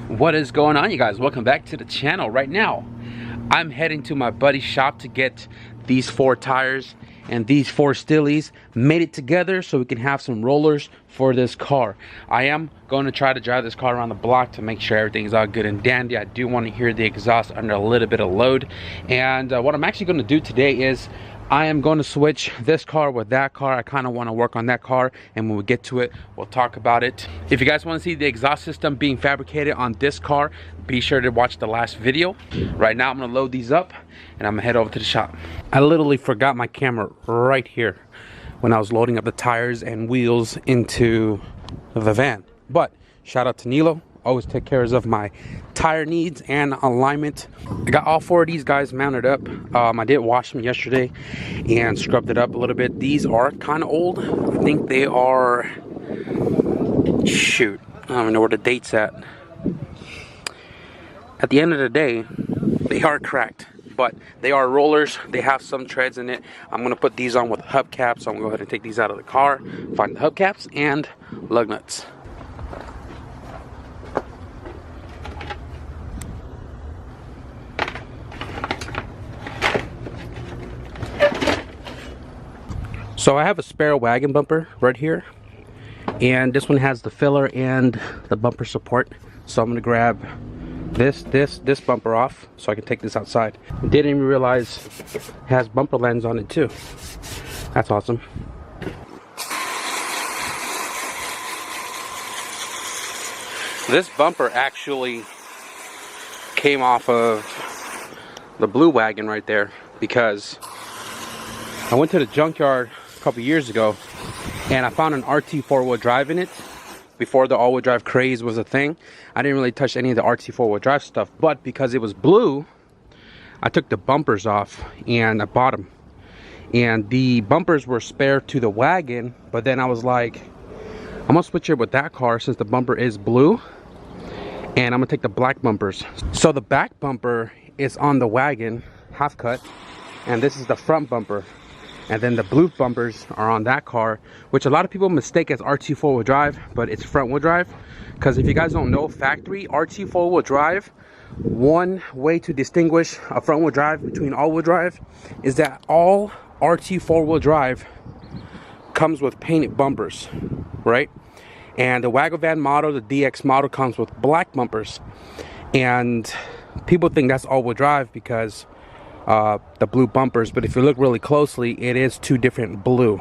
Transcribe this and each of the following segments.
What is going on, you guys? Welcome back to the channel. Right now I'm heading to my buddy's shop to get these 4 tires and these 4 stillies mated together so we can have some rollers for this car. I am going to try to drive this car around the block to make sure everything's all good and dandy. I do want to hear the exhaust under a little bit of load, and what I'm actually going to do today is I am going to switch this car with that car. I kind of want to work on that car, and when we get to it, we'll talk about it. If you guys want to see the exhaust system being fabricated on this car, be sure to watch the last video. Right now, I'm going to load these up, and I'm going to head over to the shop. I literally forgot my camera right here when I was loading up the tires and wheels into the van. But shout out to Nilo. Always take care of my tire needs and alignment. I got all 4 of these guys mounted up. I did wash them yesterday and scrubbed it up a little bit. These are kind of old. I think they are, shoot, I don't even know where the date's at. At the end of the day, they are cracked, but they are rollers. They have some treads in it. I'm gonna put these on with hubcaps, so I'm gonna go ahead and take these out of the car, find the hubcaps and lug nuts. So I have a spare wagon bumper right here, and this one has the filler and the bumper support. So I'm gonna grab this bumper off so I can take this outside. Didn't even realize it has bumper lens on it too. That's awesome. This bumper actually came off of the blue wagon right there because I went to the junkyard couple years ago and I found an RT 4-wheel drive in it before the all-wheel drive craze was a thing. I didn't really touch any of the RT 4-wheel drive stuff, but because it was blue, I took the bumpers off and I bought them. And the bumpers were spare to the wagon, but then I was like, I'm gonna switch it with that car since the bumper is blue, and I'm gonna take the black bumpers. So the back bumper is on the wagon, half cut, and this is the front bumper. And then the blue bumpers are on that car, which a lot of people mistake as RT 4-wheel drive, but it's front wheel drive. Because if you guys don't know, factory RT 4-wheel drive, one way to distinguish a front wheel drive between all wheel drive is that all RT 4-wheel drive comes with painted bumpers, right? And the Wagon Van model, the DX model, comes with black bumpers. And people think that's all wheel drive because the blue bumpers, but if you look really closely, it is 2 different blue.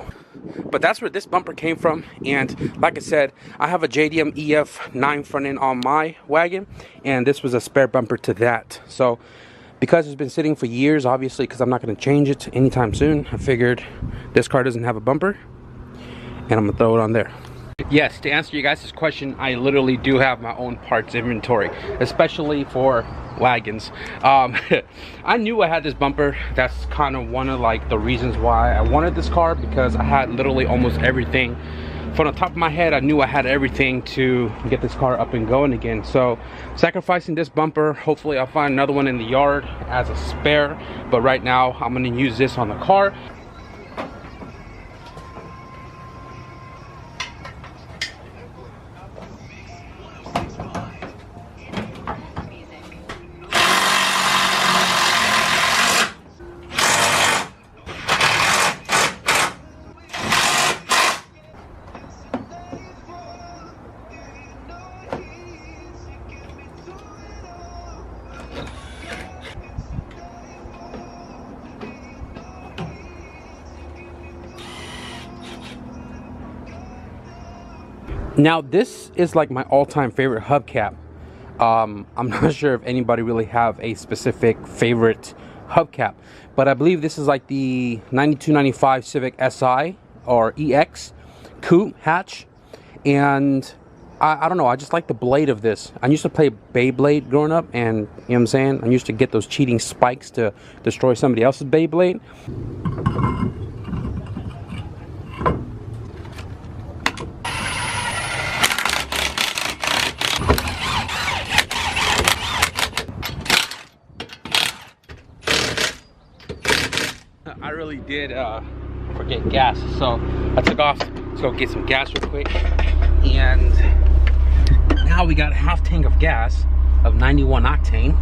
But that's where this bumper came from, and like I said, I have a JDM EF9 front end on my wagon, and this was a spare bumper to that. So because it's been sitting for years, obviously, because I'm not going to change it anytime soon, I figured this car doesn't have a bumper and I'm gonna throw it on there. Yes, to answer you guys' question, I literally do have my own parts inventory, especially for wagons. I knew I had this bumper. That's kind of one of like the reasons why I wanted this car, because I had literally almost everything. From the top of my head, I knew I had everything to get this car up and going again. So sacrificing this bumper, hopefully I'll find another one in the yard as a spare, but right now I'm going to use this on the car. Now this is like my all-time favorite hubcap. I'm not sure if anybody really have a specific favorite hubcap, but I believe this is like the 9295 Civic Si or EX coupe hatch, and I don't know, I just like the blade of this. I used to play Beyblade growing up, and you know what I'm saying, I used to get those cheating spikes to destroy somebody else's Beyblade. I really did forget gas, so I took off. Let's go get some gas real quick. And now we got a half tank of gas of 91 octane,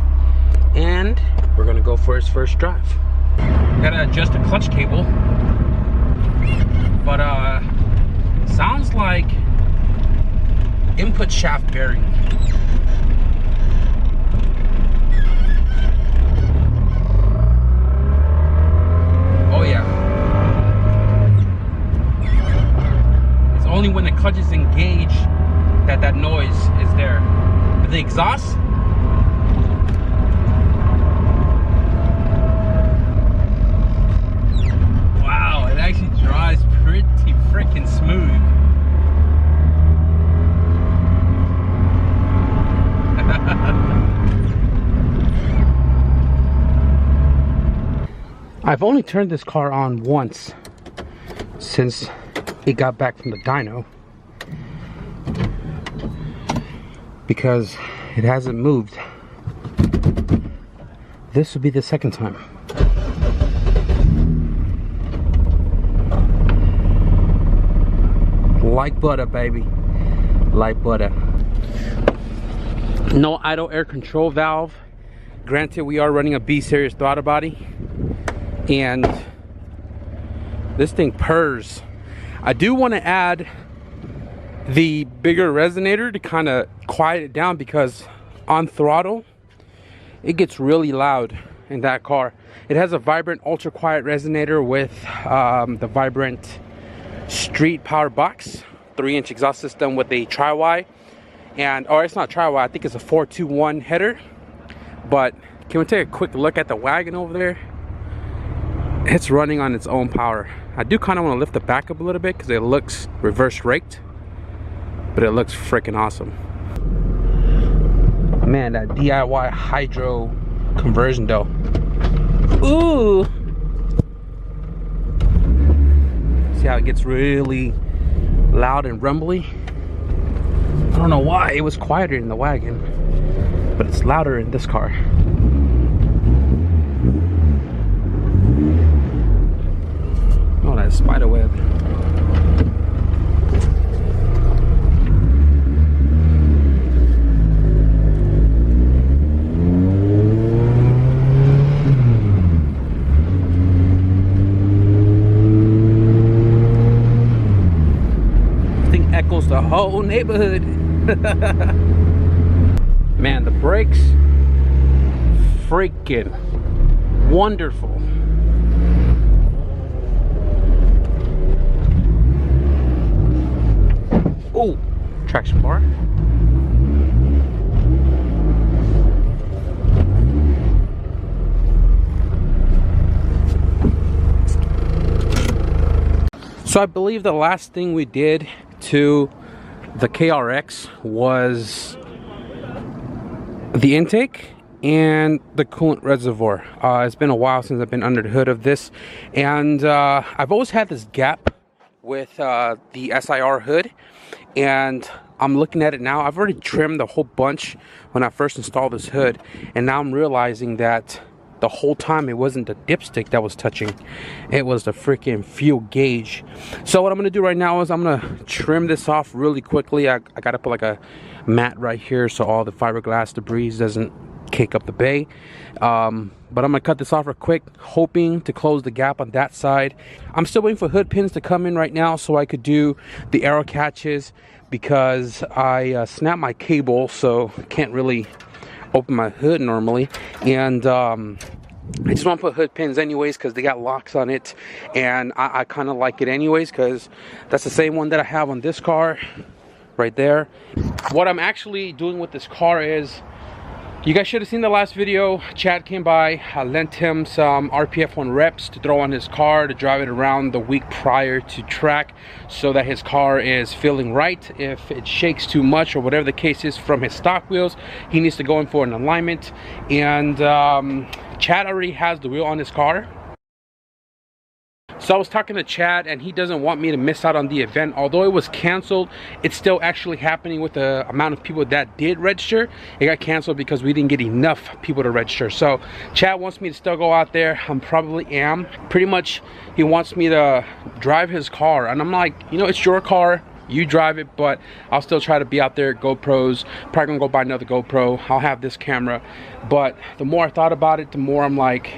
and we're gonna go for his first drive. Gotta adjust the clutch cable, but sounds like input shaft bearing. Oh yeah. It's only when the clutch is engaged that noise is there. But the exhaust, wow, it actually drives pretty freaking smooth. I've only turned this car on once since it got back from the dyno, because it hasn't moved. This would be the second time. Like butter, baby. Like butter. No idle air control valve. Granted, we are running a B series throttle body, and this thing purrs. I do want to add the bigger resonator to kind of quiet it down, because on throttle it gets really loud in that car. It has a Vibrant ultra quiet resonator with the Vibrant street power box, 3-inch exhaust system with a tri-Y, and or it's not tri-Y, I think it's a 421 header. But can we take a quick look at the wagon over there? It's running on its own power. I do kind of want to lift the back up a little bit because it looks reverse raked, but it looks freaking awesome. Man, that DIY hydro conversion though. Ooh! See how it gets really loud and rumbly? I don't know why it was quieter in the wagon, but it's louder in this car. Oh, that spider web. This thing echoes the whole neighborhood. Man, the brakes, freaking wonderful. Oh, traction bar. So I believe the last thing we did to the KRX was the intake and the coolant reservoir. It's been a while since I've been under the hood of this, and I've always had this gap with the SIR hood, and I'm looking at it now. I've already trimmed a whole bunch when I first installed this hood, and now I'm realizing that the whole time it wasn't the dipstick that was touching, it was the freaking fuel gauge. So what I'm gonna do right now is I'm gonna trim this off really quickly. I gotta put like a mat right here so all the fiberglass debris doesn't cake up the bay, but I'm gonna cut this off real quick, hoping to close the gap on that side. I'm still waiting for hood pins to come in right now so I could do the arrow catches, because I snapped my cable, so can't really open my hood normally, and I just want to put hood pins anyways because they got locks on it, and I kind of like it anyways because that's the same one that I have on this car right there. What I'm actually doing with this car is, you guys should have seen the last video. Chad came by, I lent him some RPF1 reps to throw on his car to drive it around the week prior to track so that his car is feeling right. If it shakes too much or whatever the case is from his stock wheels, he needs to go in for an alignment. And Chad already has the wheel on his car. So I was talking to Chad, and he doesn't want me to miss out on the event. Although it was canceled, it's still actually happening with the amount of people that did register. It got canceled because we didn't get enough people to register. So Chad wants me to still go out there. I probably am. Pretty much he wants me to drive his car, and I'm like, you know, it's your car. you drive it, but I'll still try to be out there. GoPros, probably gonna go buy another GoPro. I'll have this camera, but the more I thought about it, the more I'm like,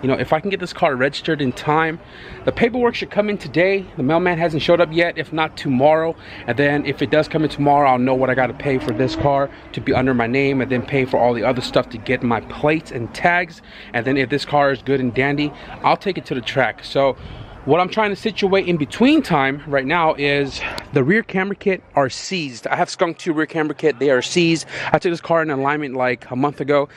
you know, if I can get this car registered in time, the paperwork should come in today. The mailman hasn't showed up yet, if not tomorrow. And then if it does come in tomorrow, I'll know what I gotta pay for this car to be under my name, and then pay for all the other stuff to get my plates and tags. And then if this car is good and dandy, I'll take it to the track. So what I'm trying to situate in between time right now is the rear camera kit are seized. I have Skunk 2 rear camera kit. They are seized. I took this car in alignment like a month ago,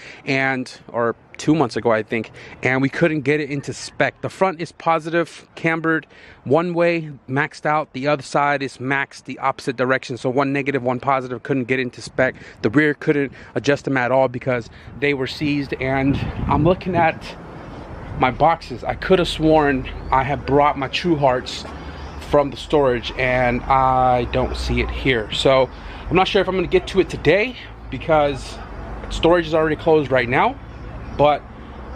or 2 months ago, I think, and we couldn't get it into spec. The front is positive cambered one way, maxed out. The other side is maxed the opposite direction. So one negative, one positive, couldn't get into spec. The rear couldn't adjust them at all because they were seized. And I'm looking at my boxes. I could have sworn I had brought my True Hearts from the storage, and I don't see it here. So I'm not sure if I'm gonna get to it today because storage is already closed right now, but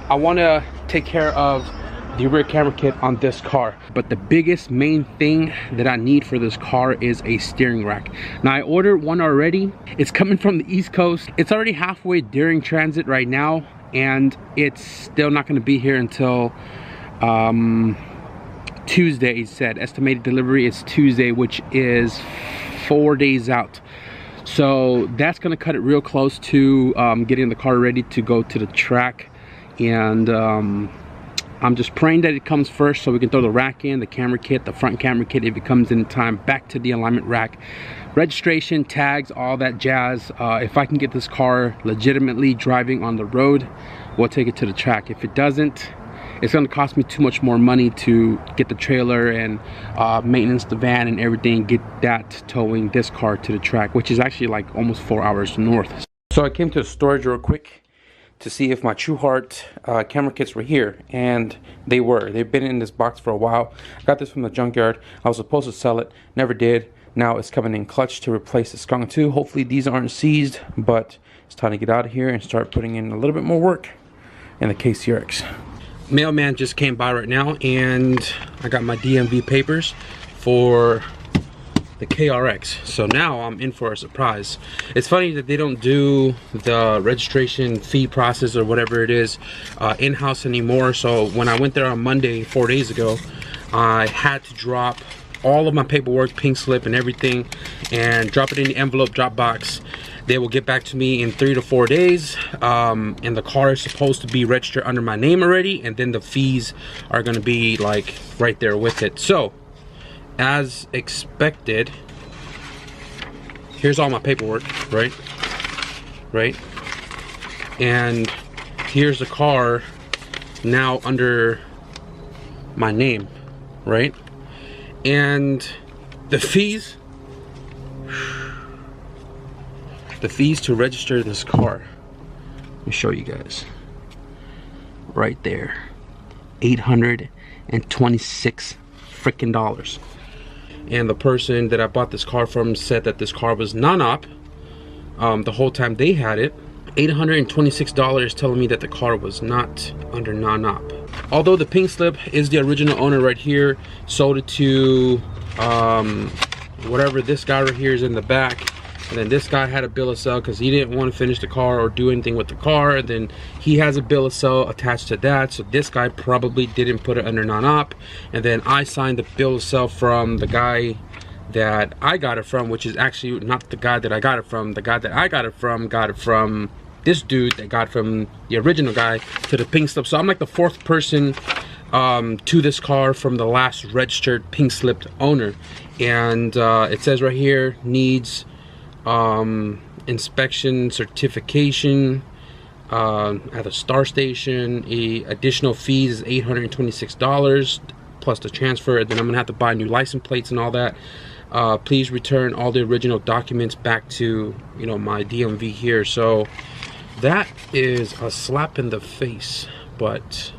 I want to take care of the rear camera kit on this car. But the biggest main thing that I need for this car is a steering rack. Now I ordered one already. It's coming from the East Coast. It's already halfway during transit right now, and it's still not going to be here until Tuesday. He said estimated delivery is Tuesday, which is 4 days out. So that's going to cut it real close to getting the car ready to go to the track. And I'm just praying that it comes first so we can throw the rack in, the camera kit, the front camera kit if it comes in time, back to the alignment rack, registration, tags, all that jazz. If I can get this car legitimately driving on the road, we'll take it to the track. If it doesn't, it's going to cost me too much more money to get the trailer and maintenance the van and everything, get that towing this car to the track, which is actually like almost 4 hours north. So I came to the storage real quick to see if my True Heart camera kits were here, and they were. They've been in this box for a while. I got this from the junkyard. I was supposed to sell it, never did. Now it's coming in clutch to replace the Skunk 2. Hopefully these aren't seized, but it's time to get out of here and start putting in a little bit more work in the KRX. Mailman just came by right now, and I got my DMV papers for the KRX. So now I'm in for a surprise. It's funny that they don't do the registration fee process or whatever it is in-house anymore. So when I went there on Monday 4 days ago, I had to drop all of my paperwork, pink slip and everything, and drop it in the envelope drop box. They will get back to me in 3 to 4 days, and the car is supposed to be registered under my name already, and then the fees are going to be like right there with it. So as expected, here's all my paperwork, right? And here's the car now under my name, right? And the fees to register this car, let me show you guys right there, $826 freaking dollars. And the person that I bought this car from said that this car was non-op the whole time they had it. $826 telling me that the car was not under non-op. Although the pink slip is the original owner right here, sold it to whatever this guy right here is in the back. And then this guy had a bill of sale because he didn't want to finish the car or do anything with the car. And then he has a bill of sale attached to that. So this guy probably didn't put it under non-op. And then I signed the bill of sale from the guy that I got it from, which is actually not the guy that I got it from. The guy that I got it from this dude that got from the original guy to the pink slip. So I'm like the fourth person to this car from the last registered pink slipped owner. And it says right here, needs inspection certification at the star station. Additional fees is $826 plus the transfer, and then I'm gonna have to buy new license plates and all that. Please return all the original documents back to, you know, my DMV here. So that is a slap in the face, but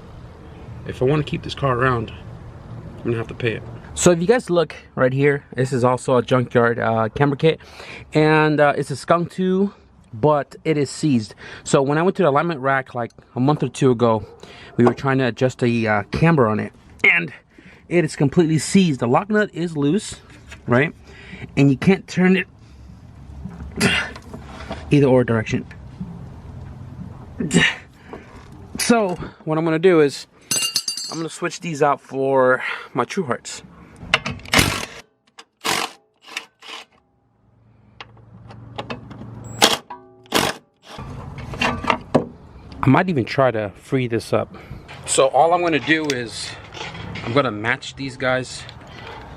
if I want to keep this car around, I'm gonna have to pay it. So if you guys look right here, this is also a junkyard camera kit, and it's a Skunk 2, but it is seized. So when I went to the alignment rack like a month or two ago, we were trying to adjust the camber on it, and it is completely seized. The lock nut is loose, right? and you can't turn it either or direction. So what I'm gonna do is I'm gonna switch these out for my True Hearts. I might even try to free this up. So all I'm gonna do is I'm gonna match these guys.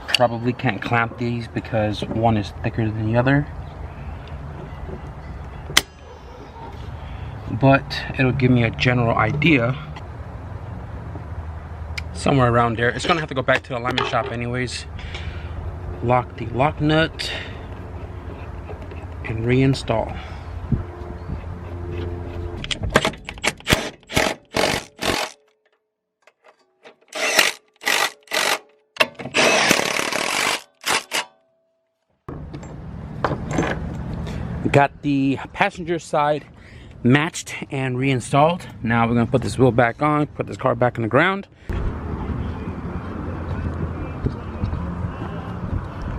Probably can't clamp these because one is thicker than the other, but it'll give me a general idea somewhere around there. It's gonna have to go back to the alignment shop anyways. Lock the lock nut and reinstall. Got the passenger side matched and reinstalled. Now we're gonna put this wheel back on, put this car back on the ground.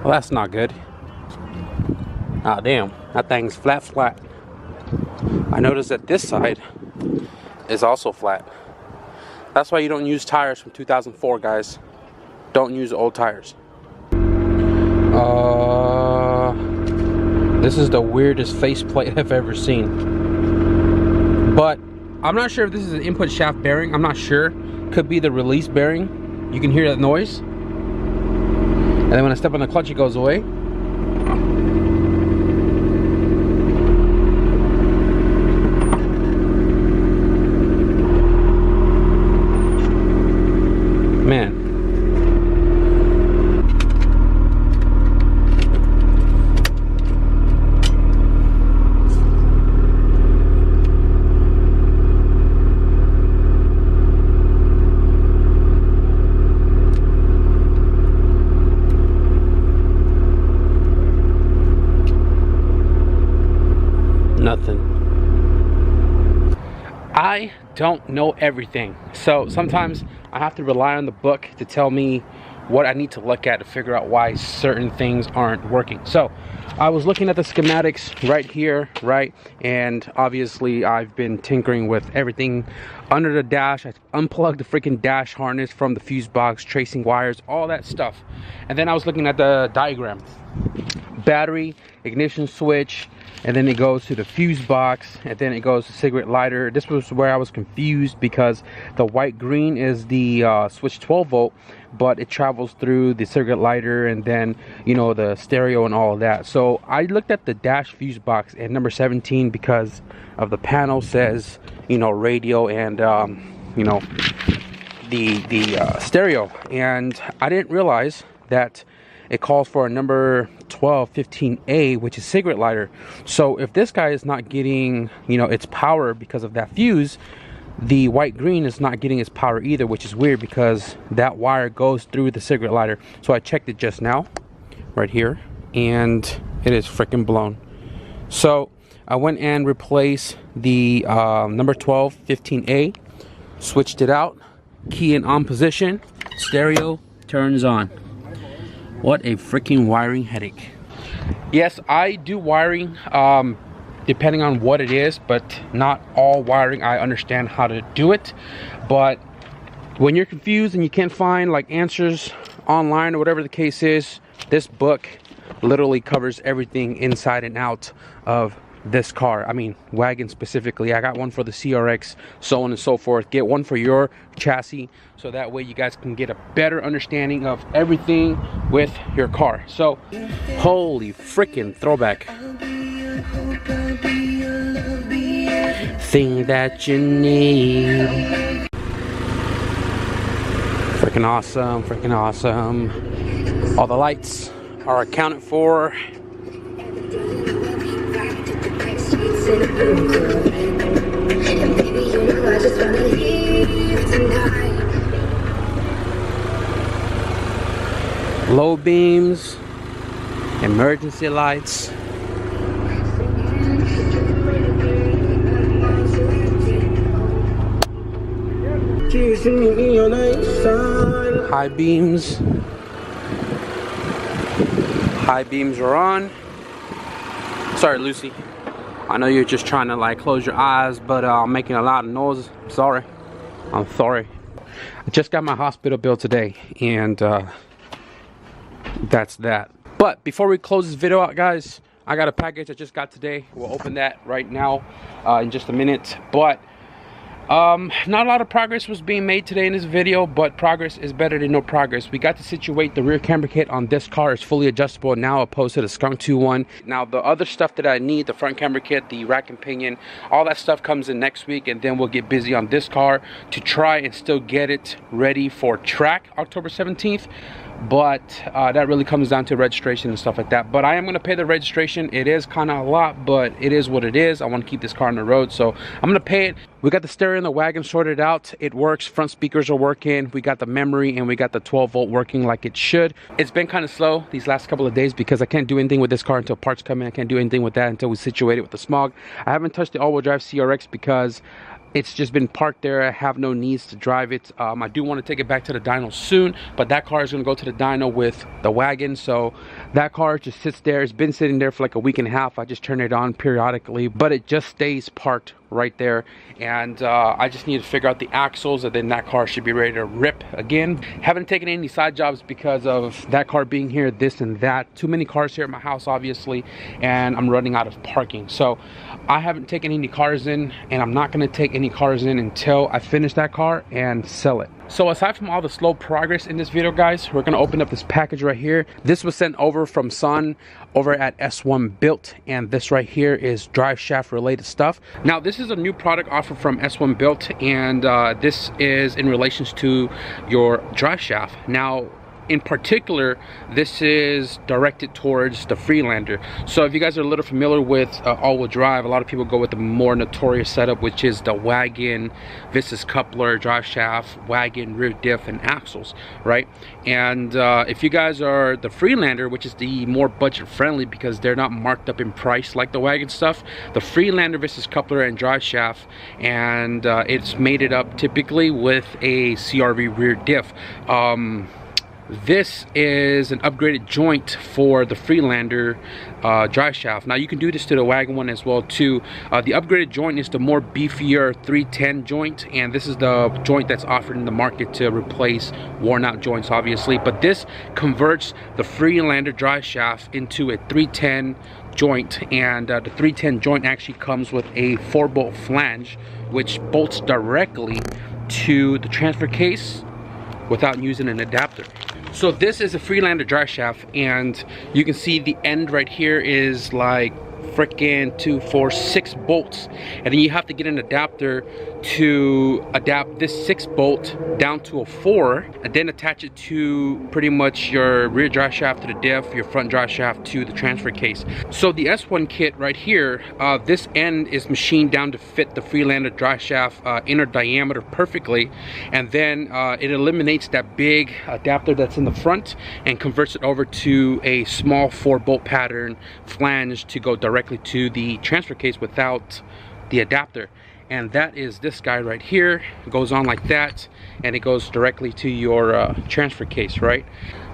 Well, that's not good. Ah, damn, that thing's flat. I noticed that this side is also flat. That's why you don't use tires from 2004, guys. Don't use old tires. This is the weirdest faceplate I've ever seen. But I'm not sure if this is an input shaft bearing. I'm not sure. Could be the release bearing. You can hear that noise. And then when I step on the clutch, it goes away. Man. Nothing. I don't know everything, so sometimes I have to rely on the book to tell me what I need to look at to figure out why certain things aren't working. So I was looking at the schematics right here, right, and obviously I've been tinkering with everything under the dash. I unplugged the freaking dash harness from the fuse box, tracing wires, all that stuff. And then I was looking at the diagram. Battery, ignition switch, and then it goes to the fuse box, and then it goes to cigarette lighter. This was where I was confused because the white green is the switch 12 volt, but it travels through the cigarette lighter and then, you know, the stereo and all of that. So I looked at the dash fuse box at number 17 because of the panel says, you know, radio and you know, the stereo, and I didn't realize that it calls for a number 1215A, which is cigarette lighter. So if this guy is not getting, you know, its power because of that fuse, the white green is not getting its power either, which is weird because that wire goes through the cigarette lighter. So I checked it just now right here, and it is freaking blown. So I went and replaced the number 1215A, switched it out, key in on position, stereo turns on. What a freaking wiring headache. Yes, I do wiring depending on what it is, but not all wiring. I understand how to do it, but when you're confused and you can't find like answers online or whatever the case is, this book literally covers everything inside and out of this car. I mean, wagon specifically. I got one for the KRX, so on and so forth. Get one for your chassis, so that way you guys can get a better understanding of everything with your car. So, holy freaking throwback. Thing that you need. Freaking awesome, freaking awesome. All the lights are accounted for. Low beams, emergency lights. High beams. High beams are on. Sorry, Lucy. I know you're just trying to like close your eyes, but I'm making a lot of noise. Sorry. I'm sorry. I just got my hospital bill today, and that's that. But before we close this video out, guys, I got a package I just got today. We'll open that right now in just a minute. But not a lot of progress was being made today in this video, but progress is better than no progress. We got to situate the rear camber kit on this car is fully adjustable now, opposed to the Skunk 2 one. Now the other stuff that I need, the front camber kit, the rack and pinion, all that stuff comes in next week, and then we'll get busy on this car to try and still get it ready for track October 17th. But that really comes down to registration and stuff like that. But I am going to pay the registration. It is kind of a lot, but it is what it is. I want to keep this car on the road, so I'm going to pay it. We got the stereo and the wagon sorted out. It works. Front speakers are working. We got the memory, and we got the 12-volt working like it should. It's been kind of slow these last couple of days because I can't do anything with this car until parts come in. I can't do anything with that until we situate it with the smog. I haven't touched the all-wheel drive KRX because it's just been parked there. I have no needs to drive it. I do want to take it back to the dyno soon, but that car is going to go to the dyno with the wagon. So that car just sits there. It's been sitting there for like a week and a half. I just turn it on periodically, but it just stays parked right there. And I just need to figure out the axles, and then that car should be ready to rip again. Haven't taken any side jobs because of that car being here, this and that. Too many cars here at my house, obviously, and I'm running out of parking. So I haven't taken any cars in, and I'm not going to take any cars in until I finish that car and sell it. So aside from all the slow progress in this video, guys, we're going to open up this package right here. This was sent over from Son over at S1 Built, and this right here is drive shaft related stuff. Now this is a new product offered from S1 Built, and this is in relation to your drive shaft. Now in particular, this is directed towards the Freelander. So if you guys are a little familiar with all-wheel drive, a lot of people go with the more notorious setup, which is the wagon, viscous coupler, drive shaft, wagon, rear diff, and axles, right? And if you guys are the Freelander, which is the more budget friendly because they're not marked up in price like the wagon stuff, the Freelander viscous coupler and drive shaft, and it's mated up typically with a CRV rear diff. This is an upgraded joint for the Freelander drive shaft. Now you can do this to the wagon one as well too. The upgraded joint is the more beefier 310 joint, and this is the joint that's offered in the market to replace worn out joints, obviously. But this converts the Freelander drive shaft into a 310 joint, and the 310 joint actually comes with a 4-bolt flange which bolts directly to the transfer case without using an adapter. So this is a Freelander drive shaft, and you can see the end right here is like freaking 2, 4, 6 bolts, and then you have to get an adapter to adapt this 6 bolt down to a 4, and then attach it to pretty much your rear drive shaft to the diff, your front drive shaft to the transfer case. So the S1 kit right here, this end is machined down to fit the Freelander drive shaft inner diameter perfectly, and then it eliminates that big adapter that's in the front and converts it over to a small 4-bolt pattern flange to go directly to the transfer case without the adapter. And that is this guy right here. It goes on like that, and it goes directly to your transfer case, right?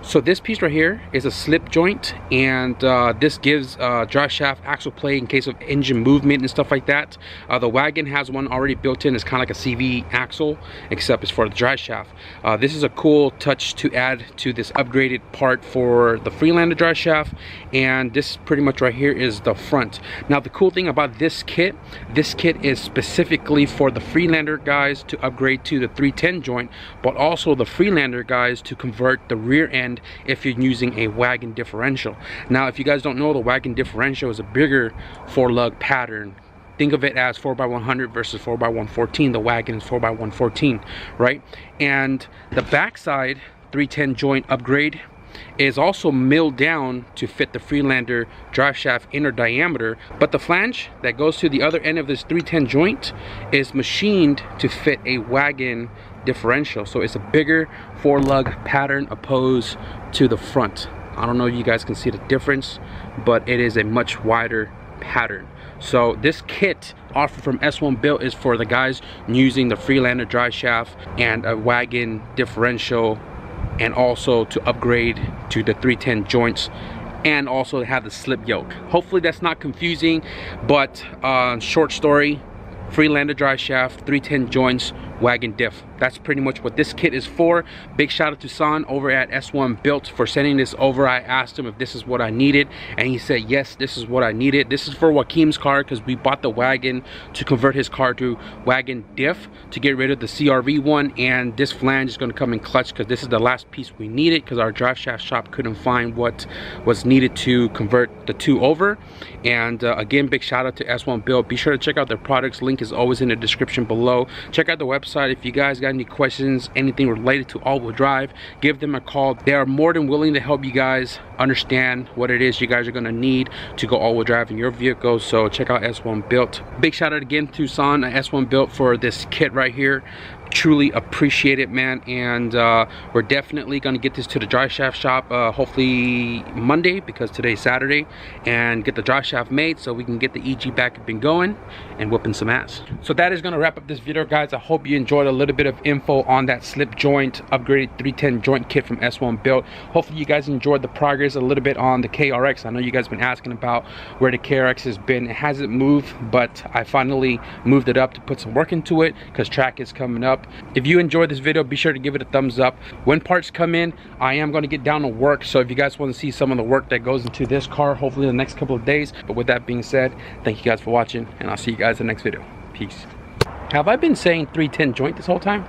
So this piece right here is a slip joint, and this gives drive shaft axle play in case of engine movement and stuff like that. The wagon has one already built in. It's kind of like a CV axle, except it's for the drive shaft. This is a cool touch to add to this upgraded part for the Freelander drive shaft, and this pretty much right here is the front. Now the cool thing about this kit is specifically for the Freelander guys to upgrade to the 310 joint, but also the Freelander guys to convert the rear end if you're using a wagon differential. Now if you guys don't know, the wagon differential is a bigger 4-lug pattern. Think of it as 4x100 versus 4x114. The wagon is 4x114, right? And the backside 310 joint upgrade is also milled down to fit the Freelander drive shaft inner diameter, but the flange that goes to the other end of this 310 joint is machined to fit a wagon differential. So it's a bigger 4-lug pattern opposed to the front. I don't know if you guys can see the difference, but it is a much wider pattern. So this kit offered from S1 Built is for the guys using the Freelander drive shaft and a wagon differential, and also to upgrade to the 310 joints and also have the slip yoke. Hopefully that's not confusing, but short story, Freelander drive shaft, 310 joints, wagon diff. That's pretty much what this kit is for. Big shout out to San over at S1 Built for sending this over. I asked him if this is what I needed, and he said yes, this is what I needed. This is for Joaquim's car because we bought the wagon to convert his car to wagon diff to get rid of the CRV one, and this flange is going to come in clutch because this is the last piece we needed because our drive shaft shop couldn't find what was needed to convert the two over. And again, big shout out to S1 Built. Be sure to check out their products. Link is always in the description below. Check out the website if you guys got any questions, anything related to all-wheel drive. Give them a call. They are more than willing to help you guys understand what it is you guys are going to need to go all-wheel drive in your vehicle. So check out S1 Built. Big shout out again to San at S1 Built for this kit right here. Truly appreciate it, man. And we're definitely going to get this to the dry shaft shop hopefully Monday, because today's Saturday, and get the dry shaft made so we can get the EG back up and going and whooping some ass. So that is going to wrap up this video, guys. I hope you enjoyed a little bit of info on that slip joint upgraded 310 joint kit from S1 Built. Hopefully you guys enjoyed the progress a little bit on the KRX. I know you guys have been asking about where the KRX has been. It hasn't moved, but I finally moved it up to put some work into it because track is coming up. If you enjoyed this video, be sure to give it a thumbs up. When parts come in, I am going to get down to work, so if you guys want to see some of the work that goes into this car, hopefully in the next couple of days. But with that being said, thank you guys for watching, and I'll see you guys in the next video. Peace. Have I been saying 310 joint this whole time?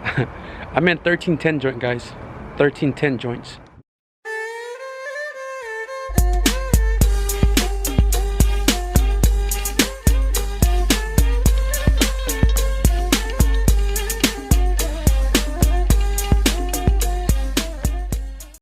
I meant 1310 joint, guys. 1310 joints.